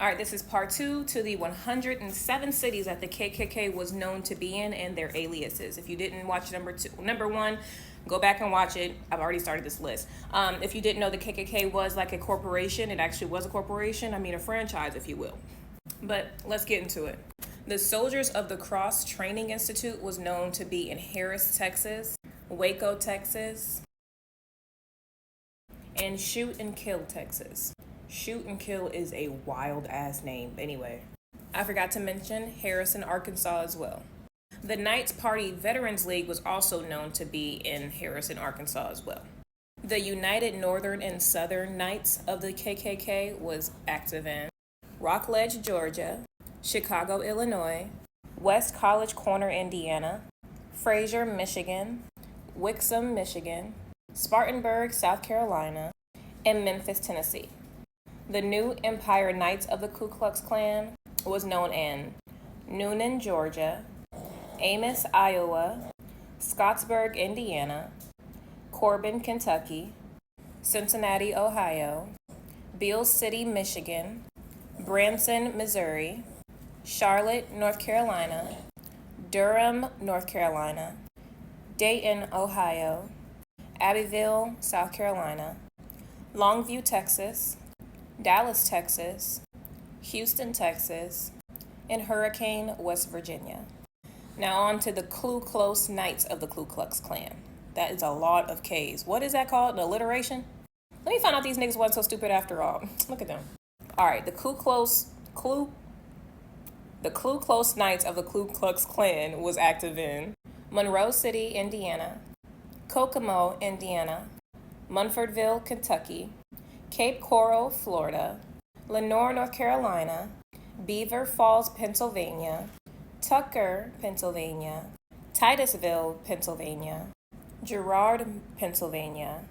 All right, this is part two to the 107 cities that the KKK was known to be in and their aliases. If you didn't watch number one, go back and watch it. I've already started this list. If you didn't know, the KKK was like a corporation. It actually was a corporation. I mean, a franchise, if you will. But let's get into it. The Soldiers of the Cross Training Institute was known to be in Harris, Texas, Waco, Texas, and Shoot and Kill, Texas. Shoot and Kill is a wild ass name. Anyway, I forgot to mention Harrison, Arkansas as well. The Knights Party Veterans League was also known to be in Harrison, Arkansas as well. The United Northern and Southern Knights of the KKK was active in Rockledge, Georgia, Chicago, Illinois, West College Corner, Indiana, Fraser, Michigan, Wixom, Michigan, Spartanburg, South Carolina, and Memphis, Tennessee. The New Empire Knights of the Ku Klux Klan was known in Noonan, Georgia, Ames, Iowa, Scottsburg, Indiana, Corbin, Kentucky, Cincinnati, Ohio, Beale City, Michigan, Branson, Missouri, Charlotte, North Carolina, Durham, North Carolina, Dayton, Ohio, Abbeville, South Carolina, Longview, Texas, Dallas, Texas, Houston, Texas, and Hurricane, West Virginia. Now on to the Ku Klux Knights of the Ku Klux Klan. That is a lot of K's. What is that called? An alliteration? Let me find out these niggas wasn't so stupid after all. Look at them. All right, the Ku Klux Knights of the Ku Klux Klan was active in Monroe City, Indiana, Kokomo, Indiana, Munfordville, Kentucky, Cape Coral, Florida, Lenoir, North Carolina, Beaver Falls, Pennsylvania, Tucker, Pennsylvania, Titusville, Pennsylvania, Girard, Pennsylvania,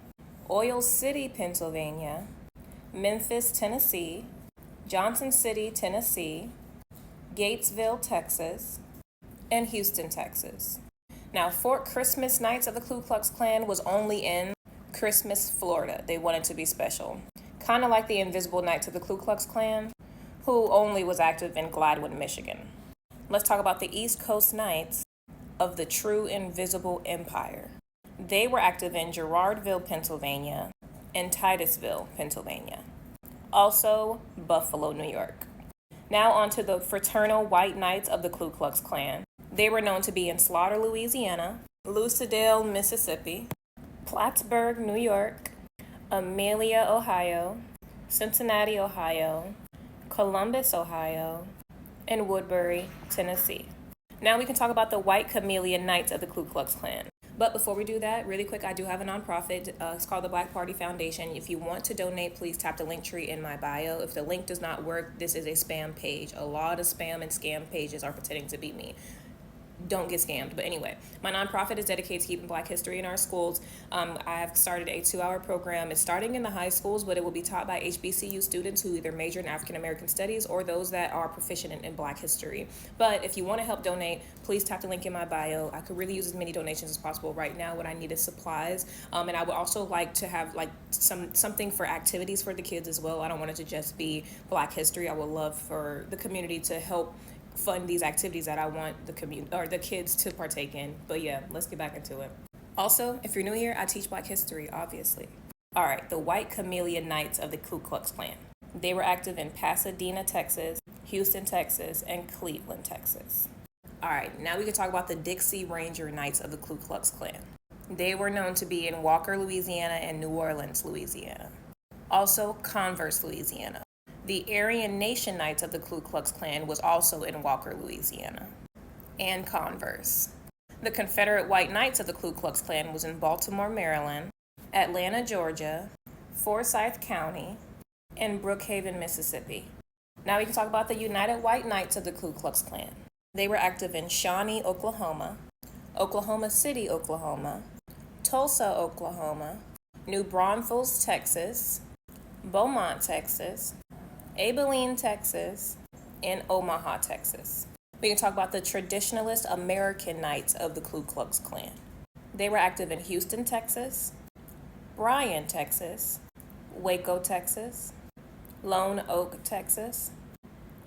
Oil City, Pennsylvania, Memphis, Tennessee, Johnson City, Tennessee, Gatesville, Texas, and Houston, Texas. Now, Fort Christmas Knights of the Ku Klux Klan was only in Christmas, Florida. They wanted to be special. Kind of like the Invisible Knights of the Ku Klux Klan, who only was active in Gladwin, Michigan. Let's talk about the East Coast Knights of the True Invisible Empire. They were active in Girardville, Pennsylvania, and Titusville, Pennsylvania. Also, Buffalo, New York. Now on to the Fraternal White Knights of the Ku Klux Klan. They were known to be in Slaughter, Louisiana, Lucedale, Mississippi, Plattsburgh, New York, Amelia, Ohio, Cincinnati, Ohio, Columbus, Ohio, and Woodbury, Tennessee. Now we can talk about the White Chameleon Knights of the Ku Klux Klan. But before we do that, really quick, I do have a nonprofit. It's called the Black Party Foundation. If you want to donate, please tap the link tree in my bio. If the link does not work, this is a spam page. A lot of spam and scam pages are pretending to be me. Don't get scammed. But anyway, my nonprofit is dedicated to keeping Black history in our schools. I have started a 2-hour program. It's starting in the high schools, but it will be taught by HBCU students who either major in African American studies or those that are proficient in Black history. But if you want to help donate, please tap the link in my bio. I could really use as many donations as possible right now. What I need is supplies. And I would also like to have like something for activities for the kids as well. I don't want it to just be Black history. I would love for the community to help fund these activities that I want the community or the kids to partake in. But yeah, let's get back into it. Also, if you're new here, I teach Black history, obviously. All right, the White Chameleon Knights of the Ku Klux Klan. They were active in Pasadena, Texas, Houston, Texas, and Cleveland, Texas. All right, now we can talk about the Dixie Ranger Knights of the Ku Klux Klan. They were known to be in Walker, Louisiana, and New Orleans, Louisiana. Also, Converse, Louisiana. The Aryan Nation Knights of the Ku Klux Klan was also in Walker, Louisiana, and Converse. The Confederate White Knights of the Ku Klux Klan was in Baltimore, Maryland, Atlanta, Georgia, Forsyth County, and Brookhaven, Mississippi. Now we can talk about the United White Knights of the Ku Klux Klan. They were active in Shawnee, Oklahoma, Oklahoma City, Oklahoma, Tulsa, Oklahoma, New Braunfels, Texas, Beaumont, Texas, Abilene, Texas, and Omaha, Texas. We can talk about the Traditionalist American Knights of the Ku Klux Klan. They were active in Houston, Texas, Bryan, Texas, Waco, Texas, Lone Oak, Texas,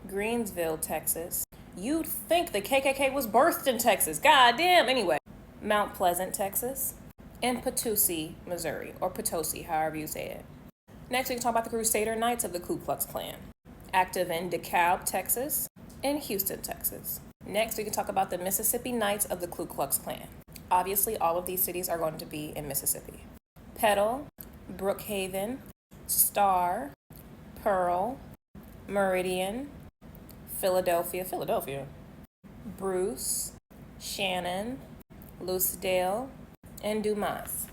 Greensville, Texas. You'd think the KKK was birthed in Texas. God damn. Anyway, Mount Pleasant, Texas. And Potosi, Missouri, or Potosi, however you say it. Next, we can talk about the Crusader Knights of the Ku Klux Klan. Active in DeKalb, Texas, and Houston, Texas. Next, we can talk about the Mississippi Knights of the Ku Klux Klan. Obviously, all of these cities are going to be in Mississippi. Petal, Brookhaven, Star, Pearl, Meridian, Philadelphia, Bruce, Shannon, Lucedale, and Dumas.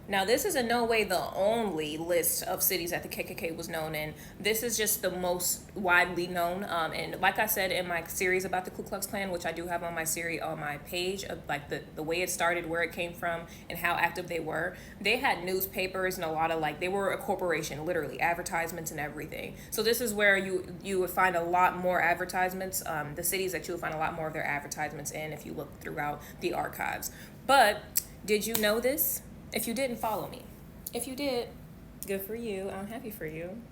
Now, this is in no way the only list of cities that the KKK was known in. This is just the most widely known. And like I said in my series about the Ku Klux Klan, which I do have on my series on my page, of like the way it started, where it came from, and how active they were. They had newspapers and a lot of they were a corporation, literally advertisements and everything. So this is where you would find a lot more advertisements. The cities that you would find a lot more of their advertisements in if you look throughout the archives. But did you know this? If you didn't, follow me. If you did, good for you. I'm happy for you.